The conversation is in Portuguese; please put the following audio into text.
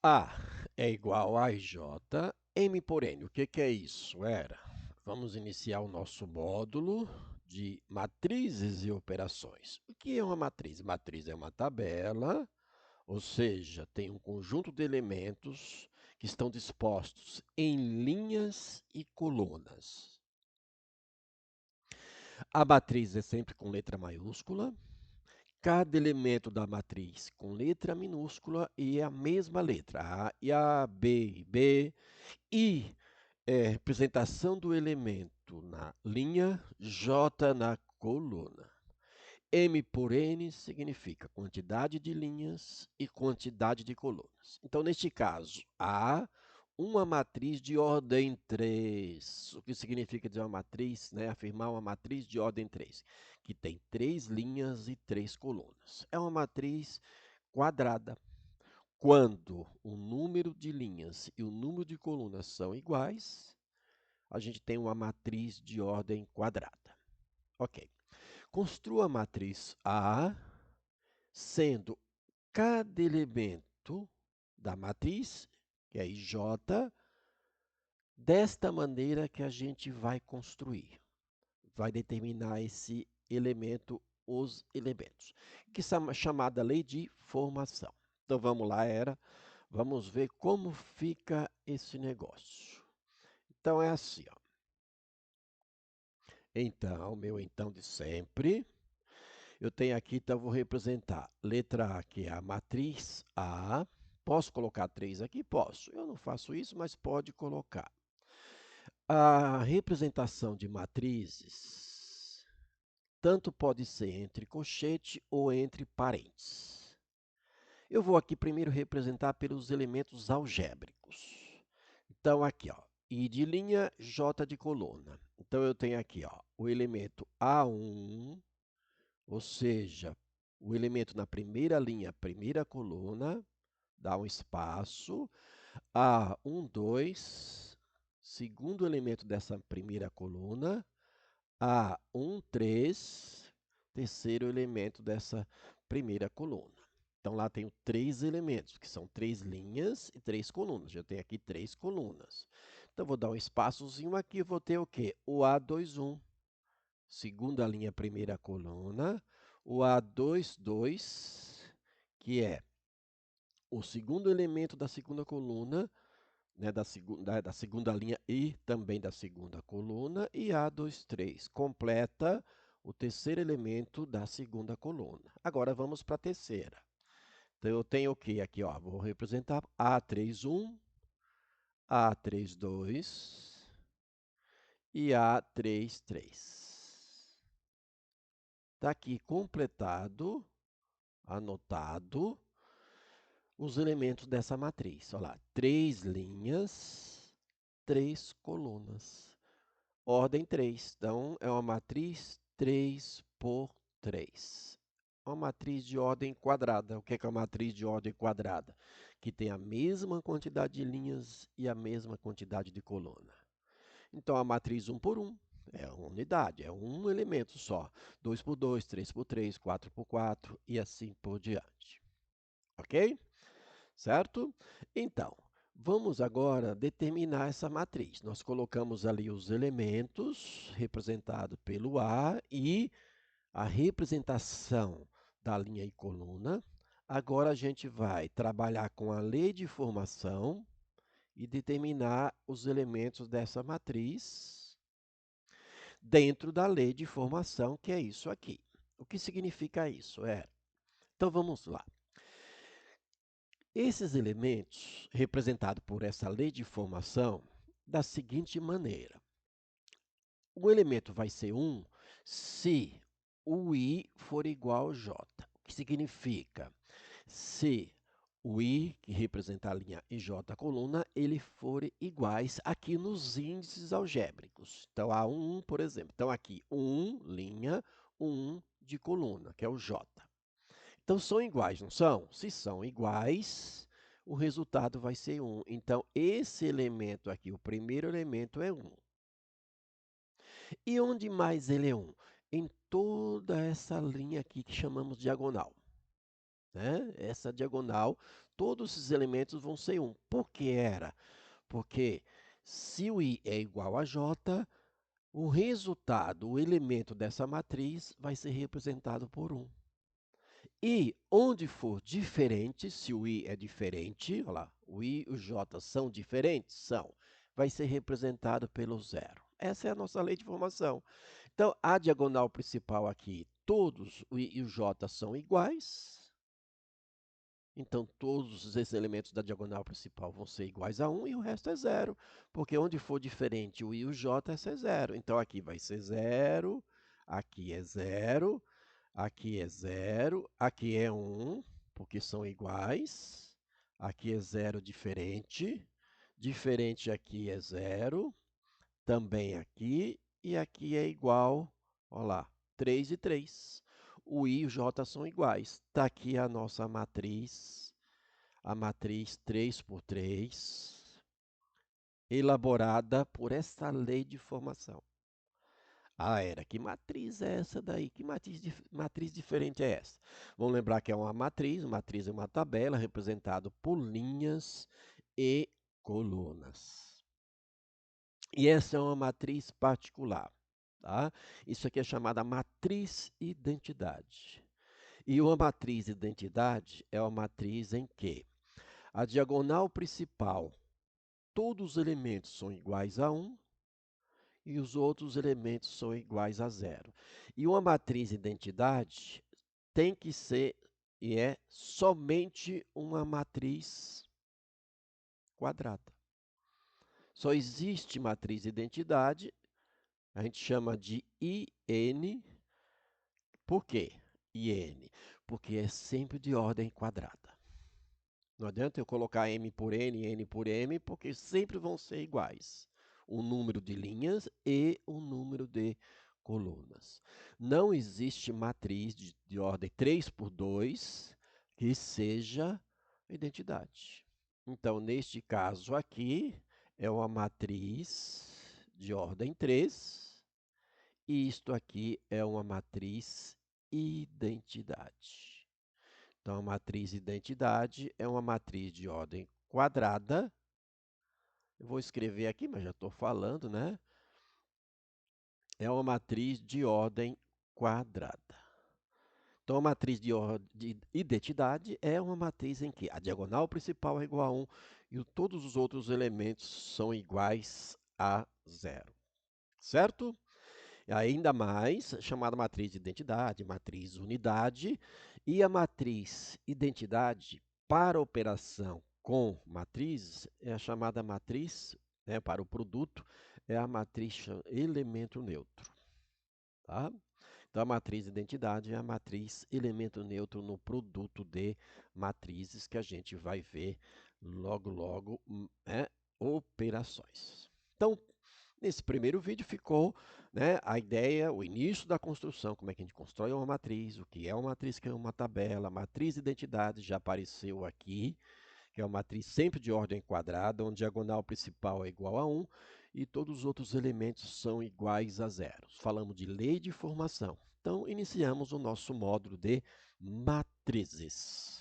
A é igual a IJ, M por N. O que é isso? Vamos iniciar o nosso módulo de matrizes e operações. O que é uma matriz? Matriz é uma tabela, ou seja, tem um conjunto de elementos que estão dispostos em linhas e colunas. A matriz é sempre com letra maiúscula. Cada elemento da matriz com letra minúscula e a mesma letra, A e A, B e B, e representação do elemento na linha, J na coluna. M por N significa quantidade de linhas e quantidade de colunas. Então, neste caso, há uma matriz de ordem 3. O que significa dizer uma matriz, né? Afirmar uma matriz de ordem 3, que tem 3 linhas e 3 colunas. É uma matriz quadrada. Quando o número de linhas e o número de colunas são iguais, a gente tem uma matriz de ordem quadrada. Ok. Construa a matriz A, sendo cada elemento da matriz, que é IJ, desta maneira que a gente vai construir. Vai determinar esse elemento, os elementos, que é chamada lei de formação. Então vamos lá, vamos ver como fica esse negócio. Então é assim, ó. Então, meu então de sempre. Eu tenho aqui, então, vou representar letra A, que é a matriz A. Posso colocar 3 aqui? Posso. Eu não faço isso, mas pode colocar. A representação de matrizes tanto pode ser entre colchete ou entre parênteses. Eu vou aqui primeiro representar pelos elementos algébricos. Então, aqui, ó, I de linha, J de coluna. Então, eu tenho aqui, ó, o elemento A1, ou seja, o elemento na primeira linha, primeira coluna, dá um espaço. A1, 2, segundo elemento dessa primeira coluna. A1, 3, terceiro elemento dessa primeira coluna. Então, lá tenho 3 elementos, que são 3 linhas e 3 colunas. Já tenho aqui 3 colunas. Então, vou dar um espaçozinho aqui, vou ter o quê? O A21, segunda linha, primeira coluna. O A22, que é o segundo elemento da segunda coluna, né, da segunda linha e também da segunda coluna. E A23 completa o terceiro elemento da segunda coluna. Agora vamos para a terceira. Então, eu tenho o que aqui? Ó, vou representar A31, A32 e A33. Está aqui completado, anotado, os elementos dessa matriz. Olha lá, 3 linhas, 3 colunas. Ordem 3. Então, é uma matriz 3 por 3. Uma matriz de ordem quadrada. O que é uma matriz de ordem quadrada? Que tem a mesma quantidade de linhas e a mesma quantidade de coluna. Então, a matriz 1 por 1 é uma unidade, é um elemento só. 2 por 2, 3 por 3, 4 por 4 e assim por diante. Ok? Certo? Então, vamos agora determinar essa matriz. Nós colocamos ali os elementos representados pelo A e a representação da linha e coluna. Agora a gente vai trabalhar com a lei de formação e determinar os elementos dessa matriz dentro da lei de formação, que é isso aqui. O que significa isso? Então vamos lá. Esses elementos, representados por essa lei de formação, da seguinte maneira. O elemento vai ser 1 se o I for igual a J. O que significa? Se o I, que representa a linha e J coluna, ele for iguais aqui nos índices algébricos. Então, A1, por exemplo. Então, aqui, 1 linha, 1 de coluna, que é o J. Então, são iguais, não são? Se são iguais, o resultado vai ser 1. Então, esse elemento aqui, o primeiro elemento é 1. E onde mais ele é 1? Em toda essa linha aqui que chamamos diagonal. Né? Essa diagonal, todos esses elementos vão ser 1. Por que era? Porque se o I é igual a J, o resultado, o elemento dessa matriz, vai ser representado por 1. E onde for diferente, se o I é diferente, olha lá, o I e o J são diferentes? São. Vai ser representado pelo 0. Essa é a nossa lei de formação. Então, a diagonal principal aqui, todos o I e o J são iguais. Então, todos esses elementos da diagonal principal vão ser iguais a 1 e o resto é 0. Porque onde for diferente o I e o J é ser 0. Então, aqui vai ser 0, aqui é 0, aqui é 0, aqui é 1, porque são iguais. Aqui é 0 diferente. Diferente aqui é 0. Também aqui. E aqui é igual, olha lá, 3 e 3. O I e o J são iguais. Está aqui a nossa matriz. A matriz 3 por 3, elaborada por essa lei de formação. Ah, que matriz é essa daí? Que matriz diferente é essa? Vamos lembrar que é uma matriz é uma tabela representada por linhas e colunas. E essa é uma matriz particular, tá? Isso aqui é chamada matriz identidade. E uma matriz identidade é uma matriz em que a diagonal principal, todos os elementos são iguais a 1 e os outros elementos são iguais a 0. E uma matriz identidade tem que ser e é somente uma matriz quadrada. Só existe matriz identidade, a gente chama de IN. Por quê? IN, porque é sempre de ordem quadrada. Não adianta eu colocar M por N por M, porque sempre vão ser iguais. O número de linhas e o número de colunas. Não existe matriz de ordem 3 por 2 que seja identidade. Então, neste caso aqui, é uma matriz de ordem 3, e isto aqui é uma matriz identidade. Então, a matriz identidade é uma matriz de ordem quadrada. Eu vou escrever aqui, mas já estou falando, né? É uma matriz de ordem quadrada. Então, a matriz de identidade é uma matriz em que a diagonal principal é igual a 1 e todos os outros elementos são iguais a 0. Certo? Ainda mais, chamada matriz de identidade, matriz unidade, e a matriz identidade para operação com matrizes é a chamada matriz, né, para o produto, é a matriz elemento neutro. Tá? Então, a matriz identidade é a matriz elemento neutro no produto de matrizes que a gente vai ver logo, logo, operações. Então, nesse primeiro vídeo ficou, né, a ideia, o início da construção, como é que a gente constrói uma matriz, o que é uma matriz, que é uma tabela, matriz de identidade já apareceu aqui, que é uma matriz sempre de ordem quadrada, onde a diagonal principal é igual a 1 e todos os outros elementos são iguais a 0. Falamos de lei de formação. Então, iniciamos o nosso módulo de matrizes.